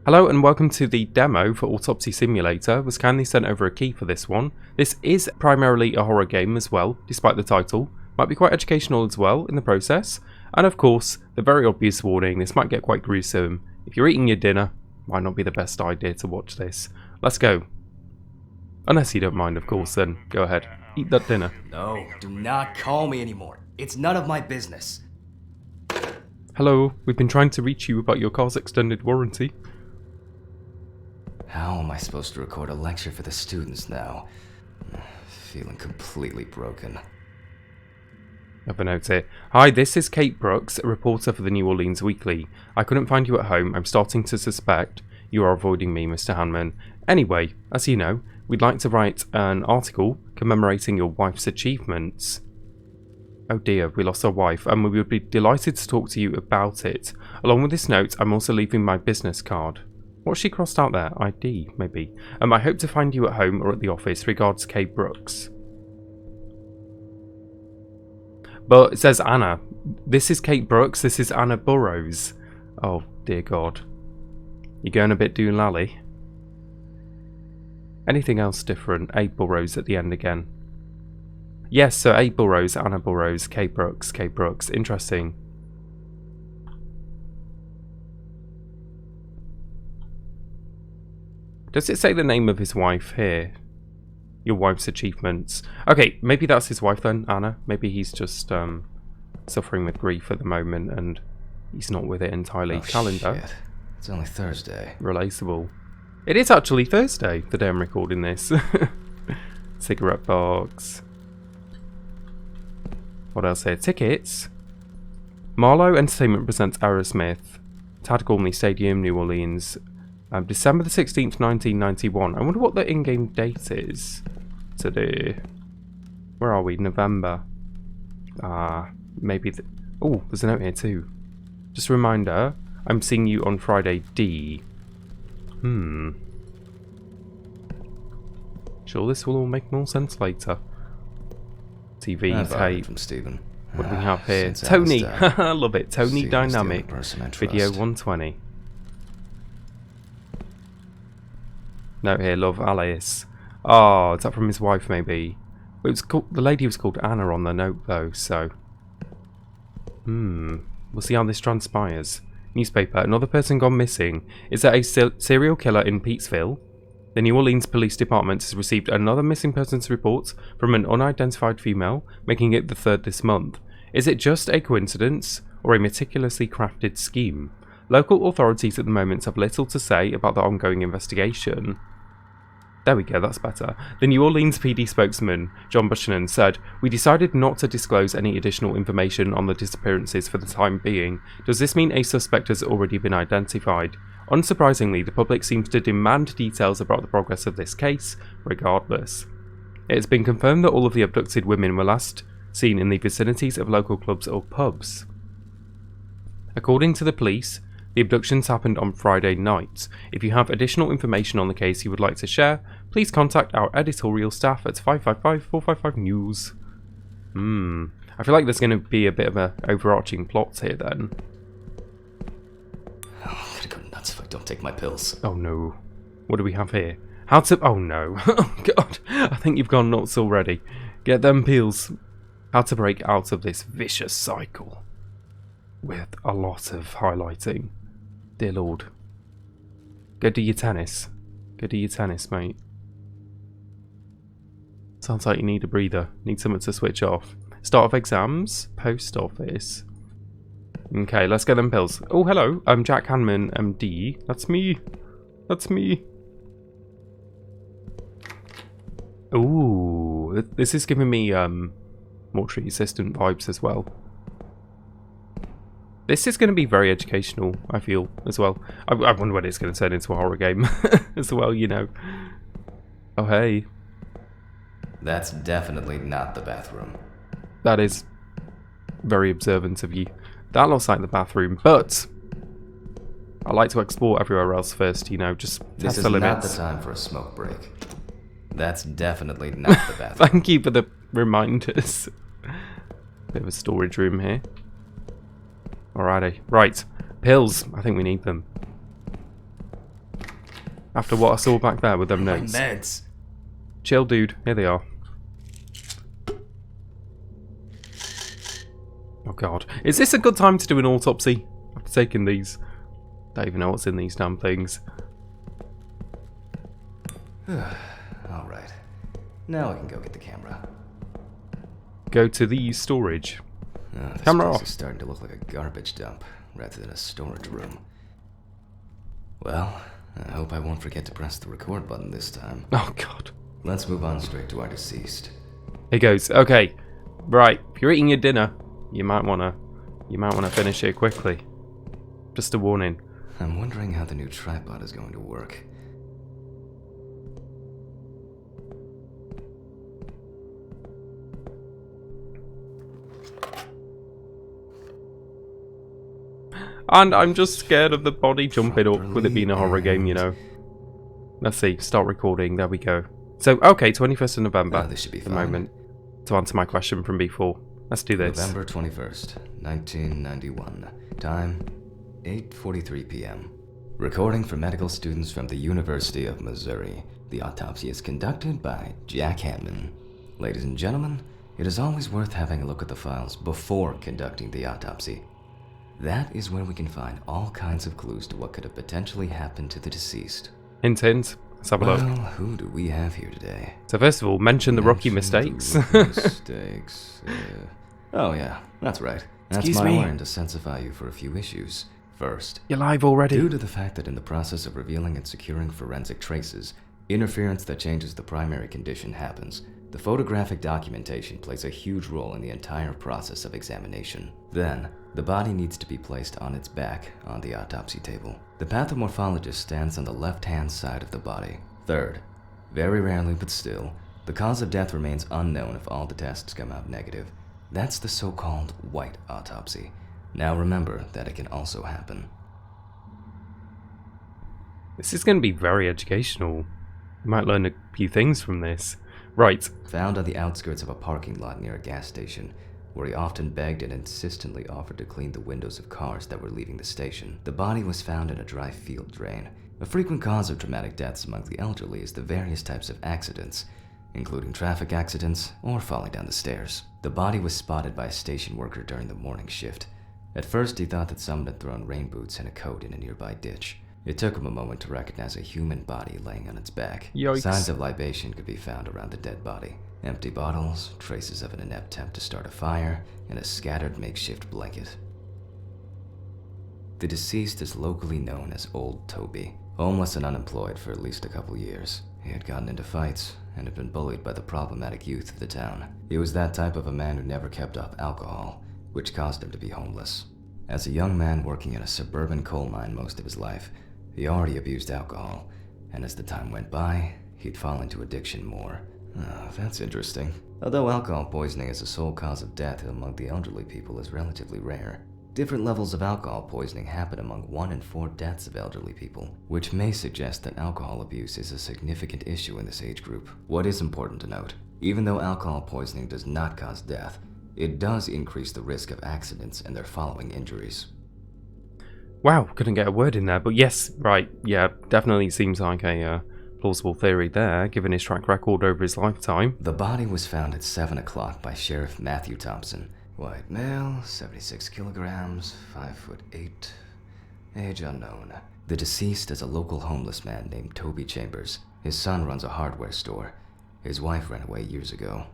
Hello and welcome to the demo for Autopsy Simulator. Was kindly sent over a key for this one. This is primarily a horror game as well, despite the title. Might be quite educational as well in the process. And of course, the very obvious warning, this might get quite gruesome. If you're eating your dinner, might not be the best idea to watch this. Let's go. Unless you don't mind, of course, then go ahead. Eat that dinner. No, do not call me anymore. It's none of my business. Hello, we've been trying to reach you about your car's extended warranty. How am I supposed to record a lecture for the students now? Feeling completely broken. I have a note here. Hi, this is Kate Brooks, a reporter for the New Orleans Weekly. I couldn't find you at home. I'm starting to suspect you are avoiding me, Mr. Hanman. Anyway, as you know, we'd like to write an article commemorating your wife's achievements. Oh dear, we lost our wife, and we would be delighted to talk to you about it. Along with this note, I'm also leaving my business card. What's she crossed out there? ID, maybe. I hope to find you at home or at the office. Regards, Kay Brooks. But it says Anna. This is Kate Brooks. This is Anna Burrows. Oh, dear God. You're going a bit doolally. Anything else different? A Burrows at the end again. Yes, so A Burrows, Anna Burrows, Kate Brooks, Kate Brooks. Interesting. Does it say the name of his wife here? Your wife's achievements. Okay, maybe that's his wife then, Anna. Maybe he's just suffering with grief at the moment and he's not with it entirely. Oh, Calendar. Shit. It's only Thursday. Relatable. It is actually Thursday, the day I'm recording this. Cigarette box. What else here? Tickets. Marlowe Entertainment presents Aerosmith. Tad Gormley Stadium, New Orleans. December the 16th, 1991. I wonder what the in-game date is today. Where are we? November. Maybe... Oh, there's a note here too. Just a reminder, I'm seeing you on Friday D. Sure, this will all make more sense later. TV, I've heard tape. from Stephen. What do we have here? Since Tony! Alice I love it. Tony Stephen's the only Dynamic. person I Video trust. 120. Note here, love Alice. Oh, is that from his wife maybe? It was called, the lady was called Anna on the note though, so... We'll see how this transpires. Newspaper, another person gone missing. Is there a serial killer in Peatsville? The New Orleans Police Department has received another missing persons report from an unidentified female, making it the third this month. Is it just a coincidence, or a meticulously crafted scheme? Local authorities at the moment have little to say about the ongoing investigation. There we go, that's better. The New Orleans PD spokesman, John Buchanan, said, "We decided not to disclose any additional information on the disappearances for the time being. Does this mean a suspect has already been identified? Unsurprisingly, the public seems to demand details about the progress of this case, regardless. It has been confirmed that all of the abducted women were last seen in the vicinities of local clubs or pubs. According to the police, the abductions happened on Friday night. If you have additional information on the case you would like to share, please contact our editorial staff at 555-455-NEWS. I feel like there's going to be a bit of an overarching plot here then. Oh, I'm gonna go nuts if I don't take my pills. Oh no. What do we have here? How to... Oh no. Oh god. I think you've gone nuts already. Get them pills. How to break out of this vicious cycle. With a lot of highlighting. Dear Lord. Go do your tennis. Go do your tennis, mate. Sounds like you need a breather. Need someone to switch off. Start of exams. Post office. Okay, let's get them pills. Oh, hello. I'm Jack Hanman, MD. That's me. That's me. Ooh. This is giving me mortuary assistant vibes as well. This is going to be very educational, I feel, as well. I wonder when it's going to turn into a horror game as well, you know. Oh, hey. That's definitely not the bathroom. That is very observant of you. That looks like the bathroom, but I like to explore everywhere else first, you know, just This test is the not limits. the time for a smoke break. That's definitely not the bathroom. Thank you for the reminders. Bit of a storage room here. Alrighty. Right. Pills. I think we need them. After what I saw back there with them My notes. meds. Chill, dude. Here they are. Oh god. Is this a good time to do an autopsy? After taking these. Don't even know what's in these damn things. Alright. Now I can go get the camera. Go to the storage. This Camera place off. is starting to look like a garbage dump rather than a storage room. Well, I hope I won't forget to press the record button this time. Oh god. Let's move on straight to our deceased. Here goes. Okay. Right. If you're eating your dinner, you might wanna finish it quickly. Just a warning. I'm wondering how the new tripod is going to work. And I'm just scared of the body jumping up with it being a horror game, you know. Let's see. Start recording. There we go. So, okay, 21st of November. This should be at the fine. moment. To answer my question from before. Let's do this. November 21st, 1991. Time, 8:43 p.m. Recording for medical students from the University of Missouri. The autopsy is conducted by Jack Hammond. Ladies and gentlemen, it is always worth having a look at the files before conducting the autopsy. That is where we can find all kinds of clues to what could have potentially happened to the deceased. Hint, hint. Let's have a Well, look. who do we have here today? So first of all, mention the rookie mistakes. Mistakes. Oh yeah, that's right. That's Excuse my me? warrant to sensify you for a few issues. First, You're live already. due to the fact that in the process of revealing and securing forensic traces, interference that changes the primary condition happens. The photographic documentation plays a huge role in the entire process of examination. Then, the body needs to be placed on its back on the autopsy table. The pathomorphologist stands on the left-hand side of the body. Third, very rarely but still, the cause of death remains unknown if all the tests come out negative. That's the so-called white autopsy. Now remember that it can also happen. This is going to be very educational. You might learn a few things from this. Right. Found on the outskirts of a parking lot near a gas station, where he often begged and insistently offered to clean the windows of cars that were leaving the station. The body was found in a dry field drain. A frequent cause of traumatic deaths among the elderly is the various types of accidents, including traffic accidents or falling down the stairs. The body was spotted by a station worker during the morning shift. At first, he thought that someone had thrown rain boots and a coat in a nearby ditch. It took him a moment to recognize a human body laying on its back. Yikes. Signs of libation could be found around the dead body. Empty bottles, traces of an inept attempt to start a fire, and a scattered makeshift blanket. The deceased is locally known as Old Toby. Homeless and unemployed for at least a couple years. He had gotten into fights and had been bullied by the problematic youth of the town. He was that type of a man who never kept off alcohol, which caused him to be homeless. As a young man working in a suburban coal mine most of his life, he already abused alcohol, and as the time went by, he'd fall into addiction more. Oh, that's interesting. Although alcohol poisoning as a sole cause of death among the elderly people is relatively rare, different levels of alcohol poisoning happen among 1 in 4 deaths of elderly people, which may suggest that alcohol abuse is a significant issue in this age group. What is important to note, even though alcohol poisoning does not cause death, it does increase the risk of accidents and their following injuries. Wow, couldn't get a word in there, but yes, right, yeah, definitely seems like a plausible theory there, given his track record over his lifetime. The body was found at 7 o'clock by Sheriff Matthew Thompson. White male, 76 kilograms, 5'8", age unknown. The deceased is a local homeless man named Toby Chambers. His son runs a hardware store. His wife ran away years ago.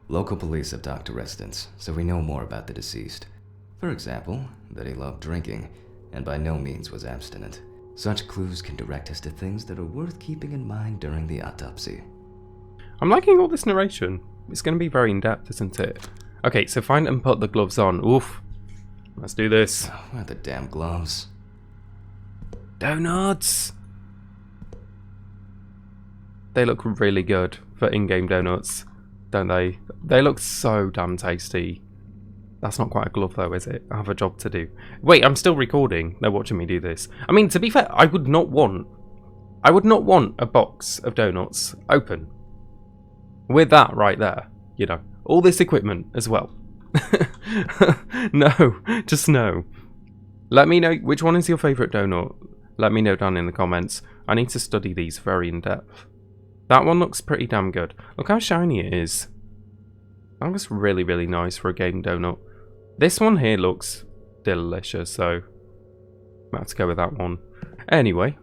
Local police have talked to residents, so we know more about the deceased. For example, that he loved drinking, and by no means was abstinent. Such clues can direct us to things that are worth keeping in mind during the autopsy. I'm liking all this narration. It's going to be very in-depth, isn't it? Okay, so find and put the gloves on. Oof. Let's do this. Oh, where are the damn gloves? Donuts! They look really good for in-game donuts, don't they? They look so damn tasty. That's not quite a glove though, is it? I have a job to do. Wait, I'm still recording. They're watching me do this. I mean, to be fair, I would not want a box of donuts open. With that right there, you know. All this equipment as well. No, just no. Let me know which one is your favourite donut. Let me know down in the comments. I need to study these very in depth. That one looks pretty damn good. Look how shiny it is. That looks really, really nice for a game donut. This one here looks delicious, so I'm about to go with that one. Anyway.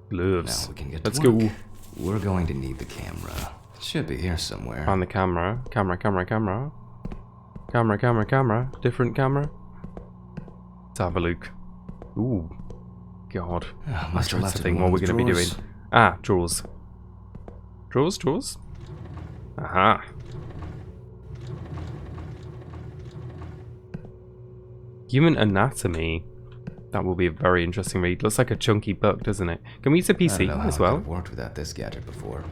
Gloves. Now we can get Let's to work. go. We're going to need the camera. It should be here somewhere. Find the camera. Camera. Different camera. Let's have a look. Ooh. God. Must have That's left the it thing. in What one we're of going to be the doing. Ah, drawers. Drawers? Aha. Human anatomy. That will be a very interesting read. Looks like a chunky book, doesn't it? Can we use a I don't PC know how as I well? could have worked without this gadget before.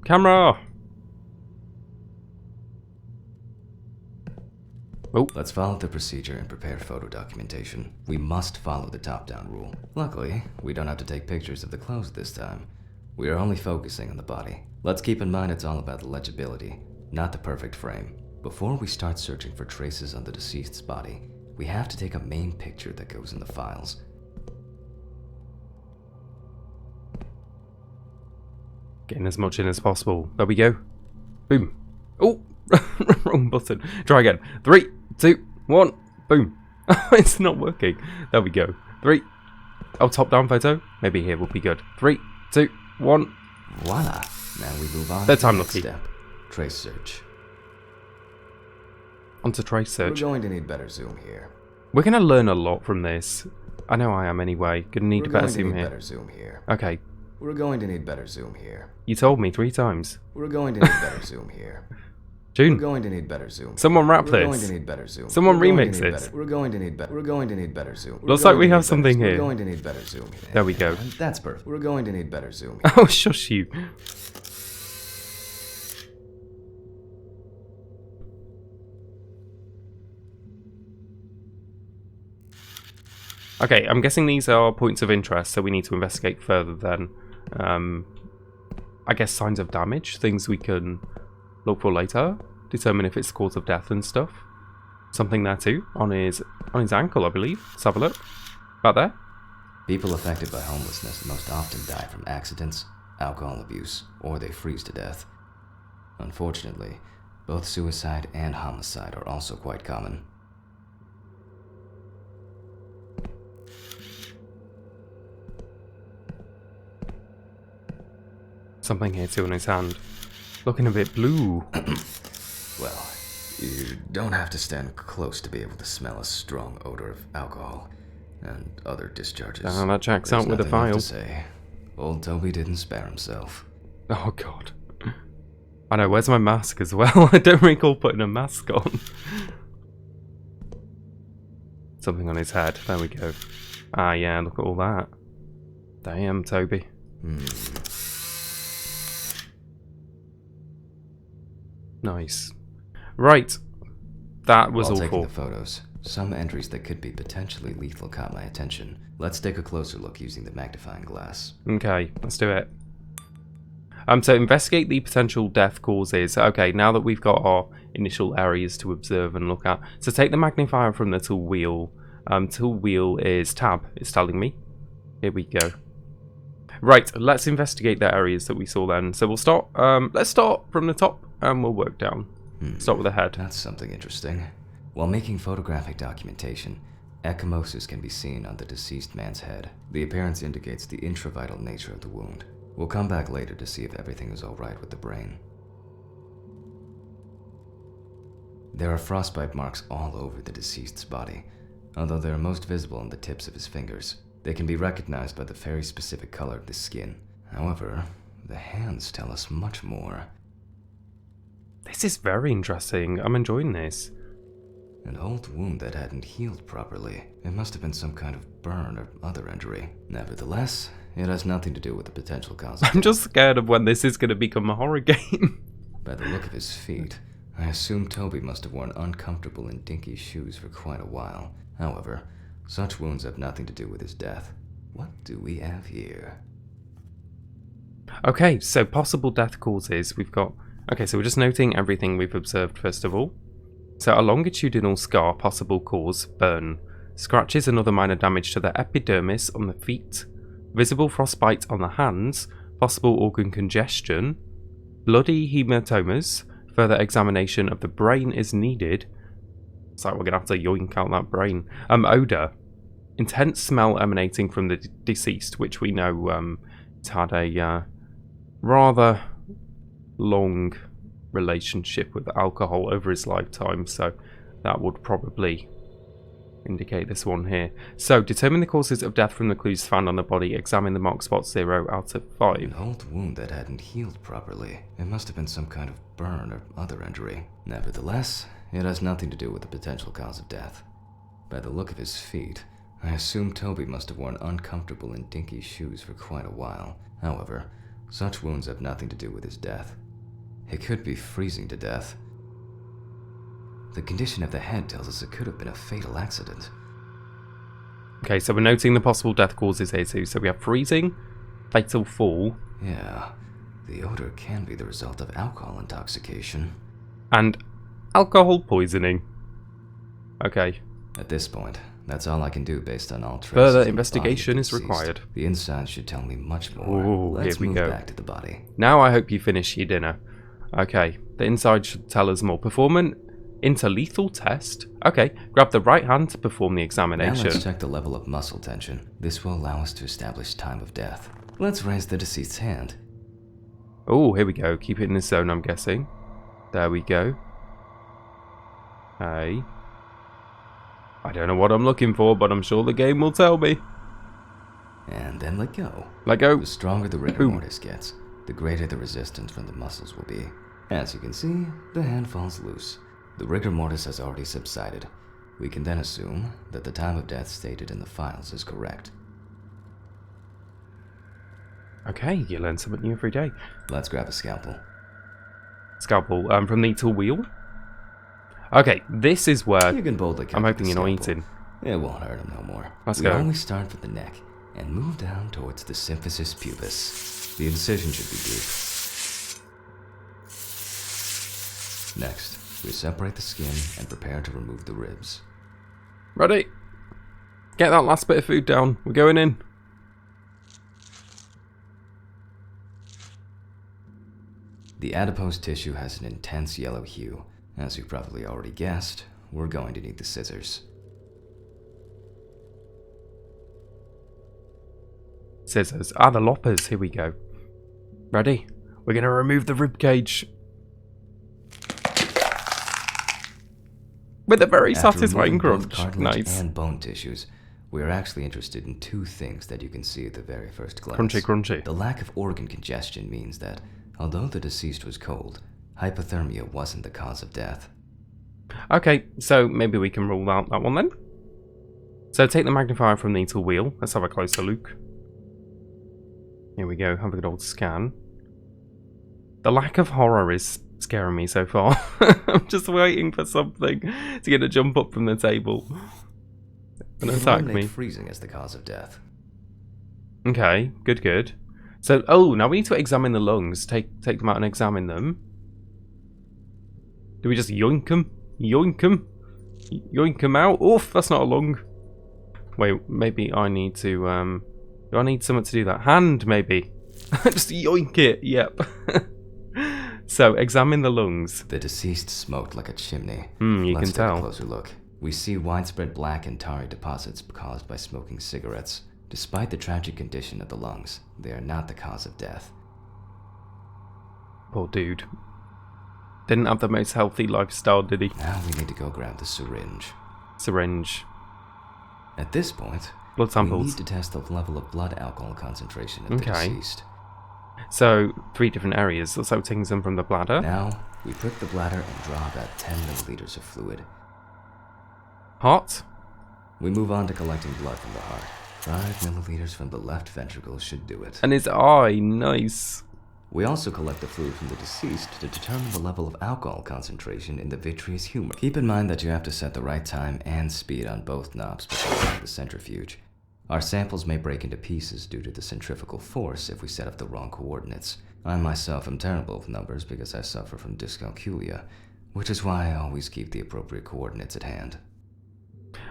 Camera! Oh. Let's follow the procedure and prepare photo documentation. We must follow the top-down rule. Luckily, we don't have to take pictures of the clothes this time. We are only focusing on the body. Let's keep in mind it's all about the legibility, not the perfect frame. Before we start searching for traces on the deceased's body, we have to take a main picture that goes in the files. Getting as much in as possible. There we go. Boom. Oh! Wrong button. Try again. 3, 2, 1. Boom. It's not working. There we go. 3. Oh, top-down photo. Maybe here will be good. 3, 2, 1. Voila! Now we move on Third to time the next lucky. step. Trace search. Onto trace search. We're going to need better zoom here. We're going to learn a lot from this. I know I am anyway. Gonna need We're a better going to zoom need here. better zoom here. Okay. We're going to need better zoom here. You told me 3 times. We're going to need better zoom here. We're June. going to need better zoom. Someone rap We're going this. to need better zoom. Someone We're going remix to need this. better- We're going to need better. We're going to need better zoom. We're Looks going like we to have need better- something here. We're going to need better zoom. There we go. And that's perfect. We're going to need better zoom. Oh, shush you. Okay, I'm guessing these are points of interest, so we need to investigate further then. I guess signs of damage, things we can look for later, determine if it's the cause of death and stuff. Something there too, on his ankle, I believe. Let's have a look. About there. People affected by homelessness most often die from accidents, alcohol abuse, or they freeze to death. Unfortunately, both suicide and homicide are also quite common. Something here too on his hand. Looking a bit blue. Well, you don't have to stand close to be able to smell a strong odor of alcohol and other discharges. Ah, that checks There's out with the nothing left file. to say. Old Toby didn't spare himself. Oh god. I know, where's my mask as well? I don't recall putting a mask on. Something on his head. There we go. Ah yeah, look at all that. Damn, Toby. Nice. Right. That was While taking awful. the photos, some entries that could be potentially lethal caught my attention. Let's take a closer look using the magnifying glass. Okay, let's do it. To investigate the potential death causes. Okay, now that we've got our initial areas to observe and look at. So take the magnifier from the tool wheel. Tool wheel is tab, it's telling me. Here we go. Right, let's investigate the areas that we saw then. So we'll start, let's start from the top and we'll work down. Start with the head. That's something interesting. While making photographic documentation, ecchymosis can be seen on the deceased man's head. The appearance indicates the intravital nature of the wound. We'll come back later to see if everything is alright with the brain. There are frostbite marks all over the deceased's body, although they are most visible on the tips of his fingers. They can be recognized by the very specific color of the skin. However, the hands tell us much more. This is very interesting. I'm enjoying this. An old wound that hadn't healed properly. It must have been some kind of burn or other injury. Nevertheless, it has nothing to do with the potential cause of I'm just scared of when this is going to become a horror game. By the look of his feet, I assume Toby must have worn uncomfortable and dinky shoes for quite a while. However, such wounds have nothing to do with his death. What do we have here? Okay, so possible death causes. We've got... Okay, so we're just noting everything we've observed first of all. So a longitudinal scar, possible cause, burn. scratches and other minor damage to the epidermis on the feet, visible frostbite on the hands, possible organ congestion, bloody hematomas, further examination of the brain is needed. It's like we're going to have to yoink out that brain. Odour. Intense smell emanating from the deceased, which we know it's had a rather long relationship with alcohol over his lifetime, so that would probably indicate this one here. So, determine the causes of death from the clues found on the body. Examine the mark spots 0 out of 5. An old wound that hadn't healed properly. It must have been some kind of burn or other injury. Nevertheless, it has nothing to do with the potential cause of death. By the look of his feet, I assume Toby must have worn uncomfortable and dinky shoes for quite a while. However, such wounds have nothing to do with his death. It could be freezing to death. The condition of the head tells us it could have been a fatal accident. Okay, so we're noting the possible death causes here too. So we have freezing, fatal fall. Yeah, the odor can be the result of alcohol intoxication. And alcohol poisoning. Okay. At this point, that's all I can do based on all traces. Further of the investigation body is of the deceased. required. The inside should tell me much more. Ooh, Let's here we move go. back to the body. Now I hope you finish your dinner. Okay, the inside should tell us more. Perform an interlethal test. Okay, grab the right hand to perform the Now examination. let's check the level of muscle tension. This will allow us to establish time of death. Let's raise the deceased's hand. Oh, here we go. Keep it in the zone, I'm guessing. There we go. Hey. I don't know what I'm looking for, but I'm sure the game will tell me. And then let go. Let go. The stronger the rigor Boom. mortis gets, the greater the resistance from the muscles will be. As you can see, the hand falls loose. The rigor mortis has already subsided. We can then assume that the time of death stated in the files is correct. Okay, you learn something new every day. Let's grab a scalpel. Scalpel from the tool wheel. Okay, this is where You can boldly cut I'm with hoping the you're not scalpel. eating. It won't hurt him no more. Let's we go. always start with the neck and move down towards the symphysis pubis. The incision should be deep. Next, we separate the skin and prepare to remove the ribs. Ready? Get that last bit of food down. We're going in. The adipose tissue has an intense yellow hue. As you probably already guessed, we're going to need the scissors. Scissors. Ah, the loppers. Here we go. Ready? We're going to remove the rib cage. With a very After satisfying removing both crunch. cartilage Nice. and bone tissues, we are actually interested in two things that you can see at the very first glance. Crunchy, crunchy. The lack of organ congestion means that, although the deceased was cold, hypothermia wasn't the cause of death. Okay, so maybe we can rule out that one then. So take the magnifier from the tool wheel. Let's have a closer look. Here we go, have a good old scan. The lack of horror is scaring me so far. I'm just waiting for something to get a jump up from the table and We attack eliminate me. freezing as the cause of death. Okay, good, good. So, oh, now we need to examine the lungs. Take them out and examine them. Do we just yoink them? Yoink them? Yoink them out? Oof, that's not a lung. Wait, maybe I need to, do I need someone to do that? Hand, maybe. Just yoink it, yep. So, examine the lungs. The deceased smoked like a chimney. You Let's can tell. take a closer look. We see widespread black and tarry deposits caused by smoking cigarettes. Despite the tragic condition of the lungs, they are not the cause of death. Poor dude. Didn't have the most healthy lifestyle, did he? Now we need to go grab the syringe. Syringe. At this point, Blood we samples. need to test the level of blood alcohol concentration of the Okay. deceased. So, 3 different areas. So taking some from the bladder. Now, we prick the bladder and draw about 10 milliliters of fluid. Heart. We move on to collecting blood from the heart. 5 milliliters from the left ventricle should do it. And his eye. Nice. We also collect the fluid from the deceased to determine the level of alcohol concentration in the vitreous humor. Keep in mind that you have to set the right time and speed on both knobs before running the centrifuge. Our samples may break into pieces due to the centrifugal force if we set up the wrong coordinates. I myself am terrible with numbers because I suffer from dyscalculia, which is why I always keep the appropriate coordinates at hand.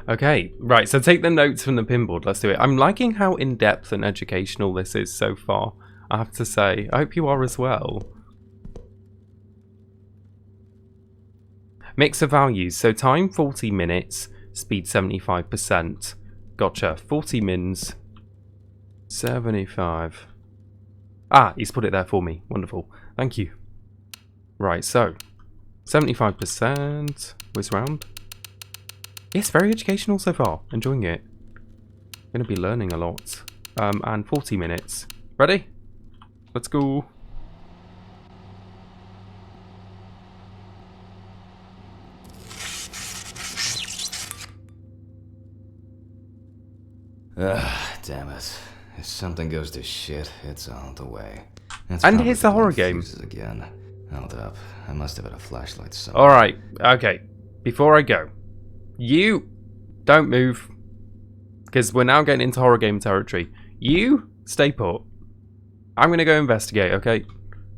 Okay, right, so take the notes from the pinboard. Let's do it. I'm liking how in-depth and educational this is so far, I have to say. I hope you are as well. Mix of values. So time 40 minutes, speed 75%. Gotcha. 40 mins, 75. Ah, he's put it there for me. Wonderful. Thank you. Right, so 75%. Whiz round. Yes, very educational so far. Enjoying it. Going to be learning a lot. And 40 minutes. Ready? Let's go. Damn it. If something goes to shit, it's all the way. And here's the horror game. Again. Hold up. I must have had a flashlight somewhere. Alright, okay. Before I go, you don't move. Because we're now getting into horror game territory. You stay put. I'm going to go investigate, okay?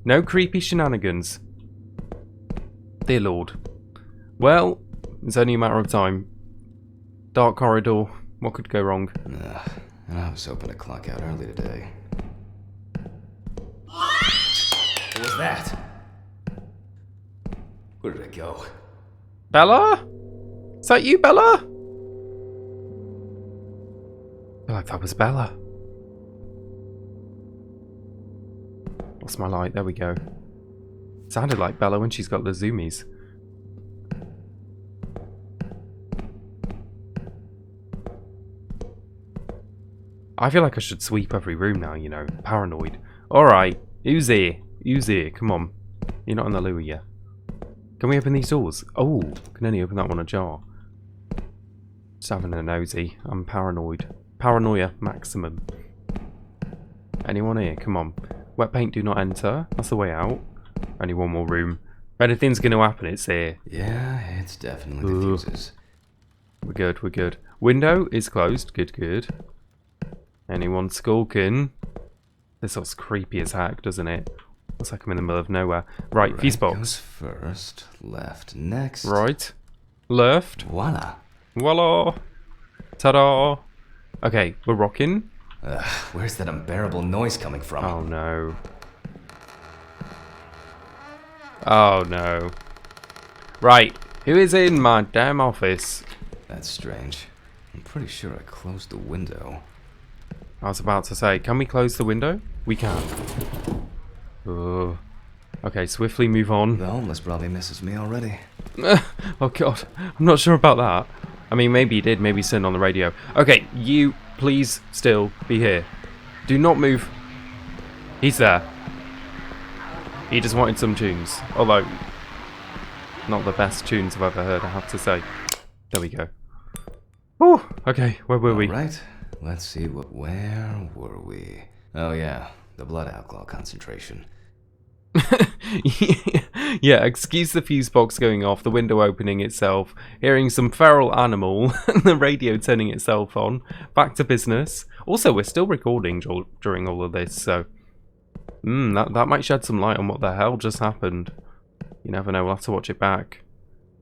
No creepy shenanigans. Dear Lord. Well, it's only a matter of time. Dark corridor. What could go wrong? And I was hoping to clock out early today. What was that? Where did it go? Bella? Is that you, Bella? I feel like that was Bella. Lost my light. There we go. Sounded like Bella when she's got the zoomies. I feel like I should sweep every room now, you know. Paranoid. Alright. Who's here? Who's here? Come on. You're not in the loo yet. Can we open these doors? Oh, can only open that one ajar. Just having a nosy. I'm paranoid. Paranoia maximum. Anyone here? Come on. Wet paint do not enter. That's the way out. Only one more room. If anything's going to happen, it's here. Yeah, it's definitely the fuses. We're good, we're good. Window is closed. Good, good. Anyone skulking? This looks creepy as heck, doesn't it? Looks like I'm in the middle of nowhere. Right, fuse box. Goes first, left next. Right. Left. Voila. Voila. Ta-da. Okay, we're rocking. Where's that unbearable noise coming from? Oh no. Oh no. Right, who is in my damn office? That's strange. I'm pretty sure I closed the window. I was about to say, can we close the window? We can. Ugh. Okay, swiftly move on. The homeless probably misses me already. Oh god, I'm not sure about that. I mean, maybe he did, maybe he's sitting on the radio. Okay, you please still be here. Do not move. He's there. He just wanted some tunes. Although, not the best tunes I've ever heard, I have to say. There we go. Oh, okay, where were we? Right. Let's see where were we? Oh yeah, the blood alcohol concentration. Yeah, excuse the fuse box going off, the window opening itself, hearing some feral animal, and the radio turning itself on. Back to business. Also, we're still recording during all of this, so that might shed some light on what the hell just happened. You never know, we'll have to watch it back.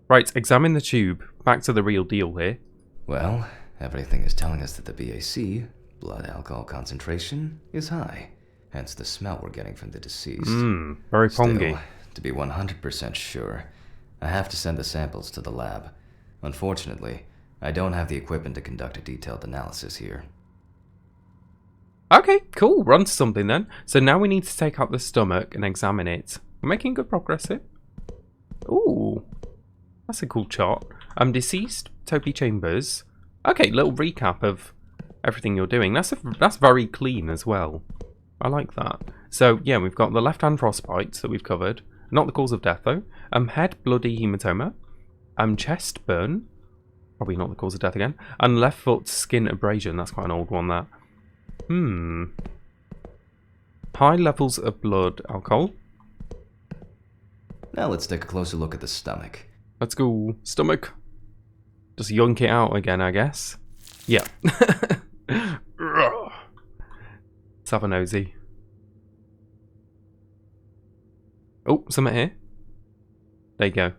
Right, examine the tube. Back to the real deal here. Well, everything is telling us that the BAC, blood alcohol concentration, is high. Hence the smell we're getting from the deceased. Very pongy. Still, to be 100% sure, I have to send the samples to the lab. Unfortunately, I don't have the equipment to conduct a detailed analysis here. Okay, cool. Run to something then. So now we need to take out the stomach and examine it. We're making good progress here. Ooh, that's a cool chart. Deceased, Toby Chambers. Okay, little recap of everything you're doing. That's very clean as well. I like that. So yeah, we've got the left-hand frostbite that we've covered. Not the cause of death though. Head bloody hematoma. Chest burn. Probably not the cause of death again. And left foot skin abrasion. That's quite an old one, that. High levels of blood alcohol. Now let's take a closer look at the stomach. Let's go. Stomach. Just yonk it out again, I guess. Yeah. Let's have a nosy. Oh, something here. There you go.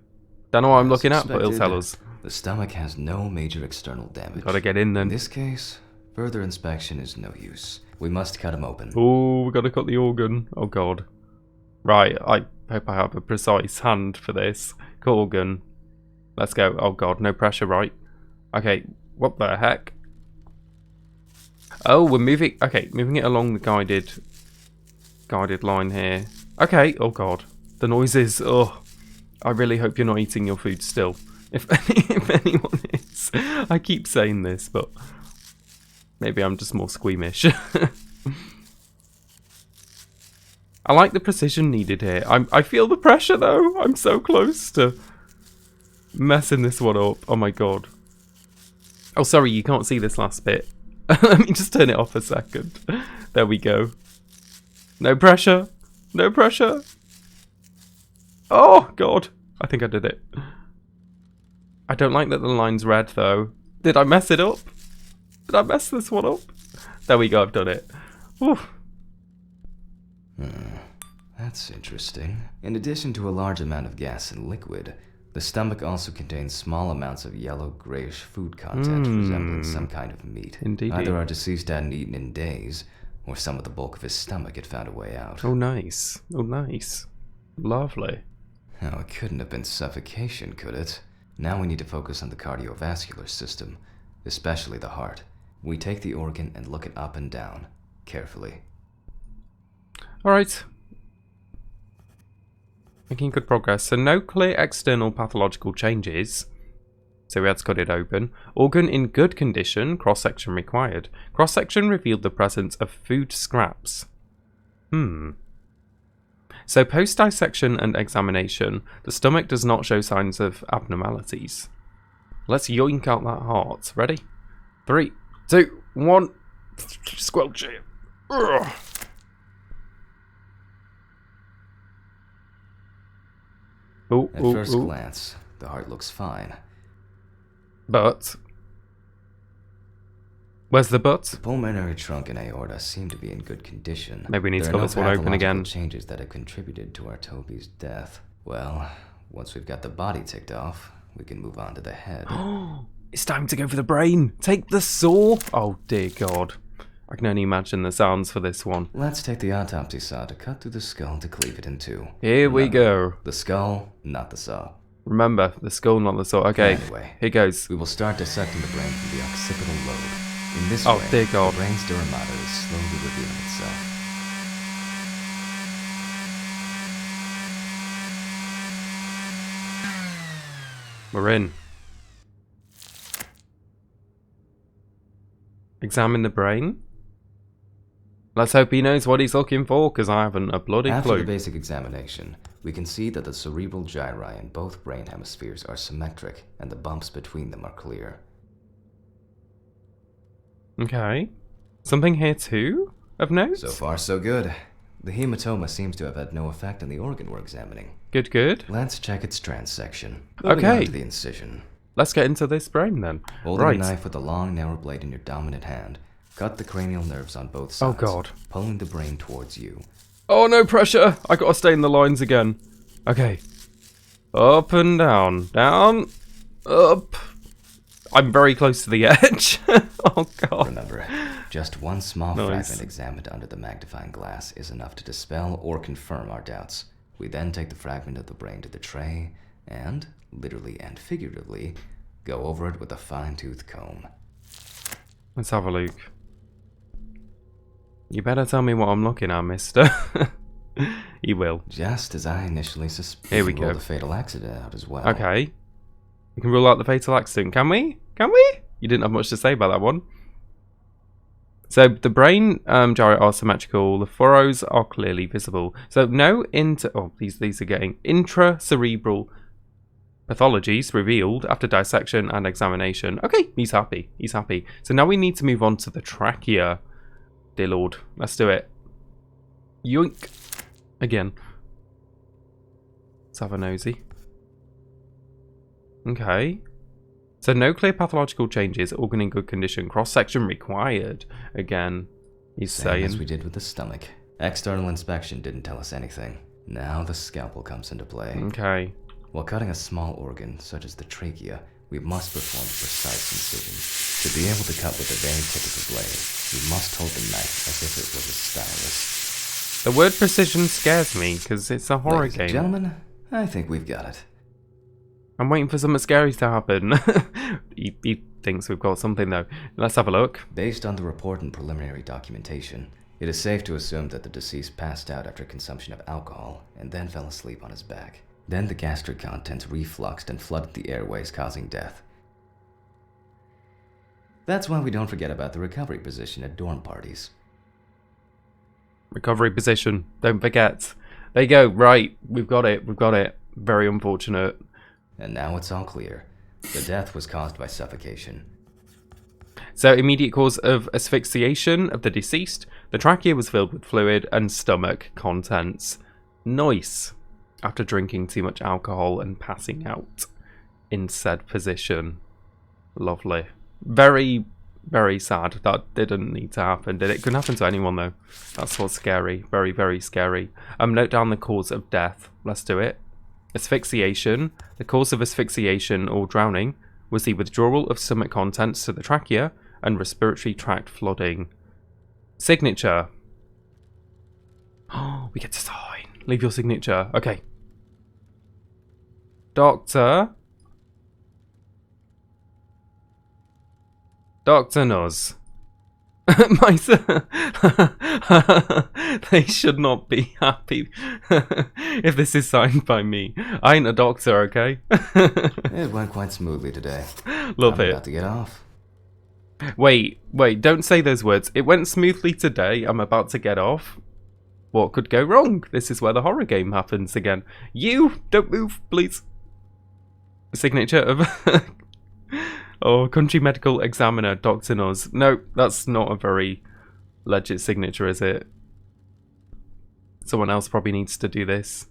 Don't know what I'm looking at, but it'll tell us. The stomach has no major external damage. Gotta get in then. In this case, further inspection is no use. We must cut him open. Oh, we gotta cut the organ. Oh god. Right, I hope I have a precise hand for this. Cut organ. Let's go. Oh god, no pressure, right? Okay, what the heck? Oh, we're moving. Okay, moving it along the guided line here. Okay. Oh god, the noises. Oh, I really hope you're not eating your food still. If anyone is, I keep saying this, but maybe I'm just more squeamish. I like the precision needed here. I feel the pressure though. I'm so close to messing this one up. Oh my god. Oh, sorry, you can't see this last bit. Let me just turn it off a second. There we go. No pressure. No pressure. Oh, God. I think I did it. I don't like that the line's red, though. Did I mess it up? Did I mess this one up? There we go, I've done it. Whew. That's interesting. In addition to a large amount of gas and liquid, the stomach also contains small amounts of yellow, grayish food content resembling some kind of meat. Indeed. Either our deceased hadn't eaten in days, or some of the bulk of his stomach had found a way out. Oh, nice. Oh, nice. Lovely. Oh, it couldn't have been suffocation, could it? Now we need to focus on the cardiovascular system, especially the heart. We take the organ and look it up and down, carefully. Alright. Making good progress. So no clear external pathological changes. So we had to cut it open. Organ in good condition. Cross-section required. Cross-section revealed the presence of food scraps. So post-dissection and examination, the stomach does not show signs of abnormalities. Let's yoink out that heart. Ready? 3, 2, 1. Squelch it. Ugh. Ooh, At first glance, the heart looks fine. But where's the but? The pulmonary trunk and aorta seem to be in good condition. Maybe we need to cut this one open again. Changes that have contributed to our Toby's death. Well, once we've got the body ticked off, we can move on to the head. It's time to go for the brain. Take the saw. Oh dear God. I can only imagine the sounds for this one. Let's take the autopsy saw to cut through the skull to cleave it in two. Here we go. The skull, not the saw. Remember, the skull, not the saw. Okay, Anyway, here goes. we will start dissecting the brain from the occipital lobe. In this Oh, way, dear God. the brain's dura mater is slowly revealing itself. We're in. Examine the brain. Let's hope he knows what he's looking for, because I haven't a bloody After clue. the basic examination, we can see that the cerebral gyri in both brain hemispheres are symmetric, and the bumps between them are clear. Okay. Something here too? Of note? So far, so good. The hematoma seems to have had no effect on the organ we're examining. Good, good. Let's check its transection. Moving Okay. on to the incision. Let's get into this brain then. Holding Right. a knife with a long, narrow blade in your dominant hand, cut the cranial nerves on both Oh, sides, God. pulling the brain towards you. Oh, no pressure. I gotta stay in the lines again. Okay. Up and down. Down. Up. I'm very close to the edge. Oh, God. Remember, just one small Nice. fragment examined under the magnifying glass is enough to dispel or confirm our doubts. We then take the fragment of the brain to the tray and, literally and figuratively, go over it with a fine-tooth comb. Let's have a look. You better tell me what I'm looking at, mister. You will. Just as I initially suspected. Here we Rule go. the fatal accident out as well. Okay. We can rule out the fatal accident, can we? Can we? You didn't have much to say about that one. So the brain gyri are symmetrical. The furrows are clearly visible. So no these are getting intracerebral pathologies revealed after dissection and examination. Okay, he's happy. He's happy. So now we need to move on to the trachea. Dear Lord, let's do it. Yoink. Again. Let's have a nosy. Okay. So no clear pathological changes, organ in good condition, cross-section required. Again, he's Same as saying. we did with the stomach. External inspection didn't tell us anything. Now the scalpel comes into play. Okay. While cutting a small organ, such as the trachea, We must perform precise incision. To be able to cut with the very tip of the blade, we must hold the knife as if it was a stylus. The word precision scares me, because it's a horror Ladies and game. gentlemen, I think we've got it. I'm waiting for something scary to happen. he thinks we've got something, though. Let's have a look. Based on the report and preliminary documentation, it is safe to assume that the deceased passed out after consumption of alcohol and then fell asleep on his back. Then the gastric contents refluxed and flooded the airways, causing death. That's why we don't forget about the recovery position at dorm parties. Recovery position. Don't forget. There you go. Right. We've got it. We've got it. Very unfortunate. And now it's all clear. The death was caused by suffocation. So, immediate cause of asphyxiation of the deceased. The trachea was filled with fluid and stomach contents. Nice. After drinking too much alcohol and passing out in said position. Lovely. Very, very sad. That didn't need to happen, did it? Couldn't happen to anyone, though. That's what's scary. Very, very scary. Note down the cause of death. Let's do it. Asphyxiation. The cause of asphyxiation or drowning was the withdrawal of stomach contents to the trachea and respiratory tract flooding. Signature. Oh, we get to sign. Leave your signature. Okay. Doctor Nuz. They should not be happy if this is signed by me. I ain't a doctor, okay? It went quite smoothly today. Love I'm it. about to get off. Wait, don't say those words. It went smoothly today. I'm about to get off. What could go wrong? This is where the horror game happens again. You, don't move, please. Signature of... Oh, Country Medical Examiner, Dr. Nuz. No, that's not a very legit signature, is it? Someone else probably needs to do this.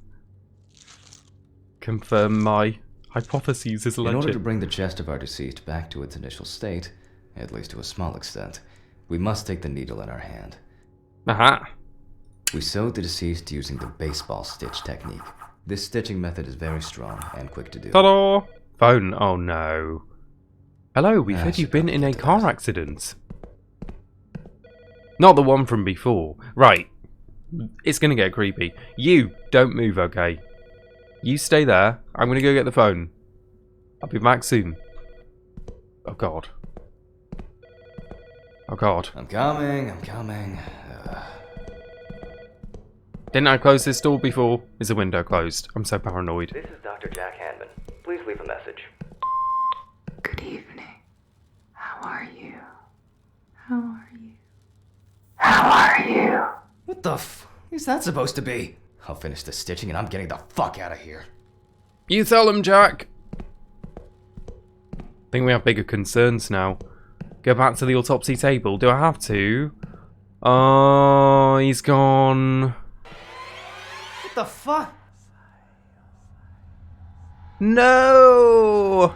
Confirm my hypotheses is legit. In order to bring the chest of our deceased back to its initial state, at least to a small extent, we must take the needle in our hand. Aha! We sewed the deceased using the baseball stitch technique. This stitching method is very strong and quick to do. Ta-da! Phone. Oh no. Hello, we've heard you've been in a car accident. Not the one from before. Right. It's gonna get creepy. You, don't move, okay? You stay there. I'm gonna go get the phone. I'll be back soon. Oh god. Oh god. I'm coming. Didn't I close this door before? Is the window closed? I'm so paranoid. This is Dr. Jack Hanman. Please leave a message. Good evening. How are you? How are you? How are you? What the f is that supposed to be? I'll finish the stitching and I'm getting the fuck out of here. You tell him, Jack! Think we have bigger concerns now. Go back to the autopsy table. Do I have to? Oh, he's gone. What the fuck? No!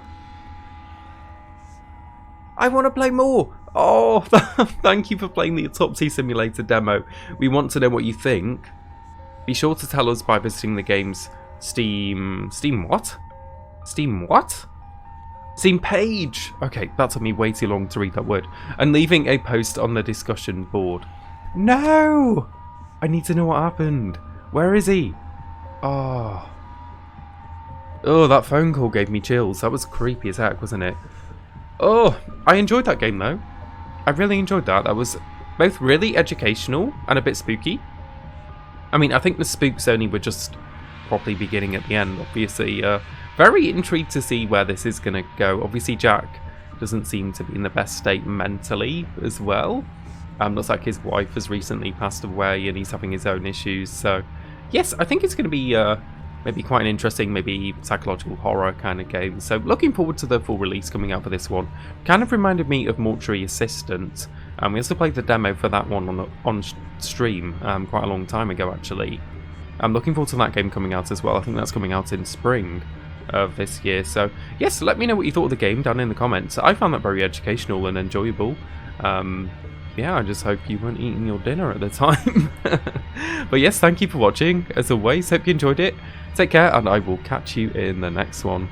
I want to play more. Oh, thank you for playing the Autopsy Simulator demo. We want to know what you think. Be sure to tell us by visiting the game's Steam what? Steam what? Steam page. Okay, that took me way too long to read that word. And leaving a post on the discussion board. No! I need to know what happened. Where is he? Oh. Oh, that phone call gave me chills. That was creepy as heck, wasn't it? Oh, I enjoyed that game though. I really enjoyed that. That was both really educational and a bit spooky. I mean, I think the spooks only were just properly beginning at the end, obviously. Very intrigued to see where this is going to go. Obviously, Jack doesn't seem to be in the best state mentally as well. Looks like his wife has recently passed away and he's having his own issues. So, yes, I think it's going to be maybe quite an interesting, maybe psychological horror kind of game. So, looking forward to the full release coming out for this one. Kind of reminded me of Mortuary Assistant. We also played the demo for that one on stream quite a long time ago, actually. I'm looking forward to that game coming out as well. I think that's coming out in spring of this year. So, yes, let me know what you thought of the game down in the comments. I found that very educational and enjoyable. Yeah, I just hope you weren't eating your dinner at the time. But yes, thank you for watching. As always, hope you enjoyed it. Take care, and I will catch you in the next one.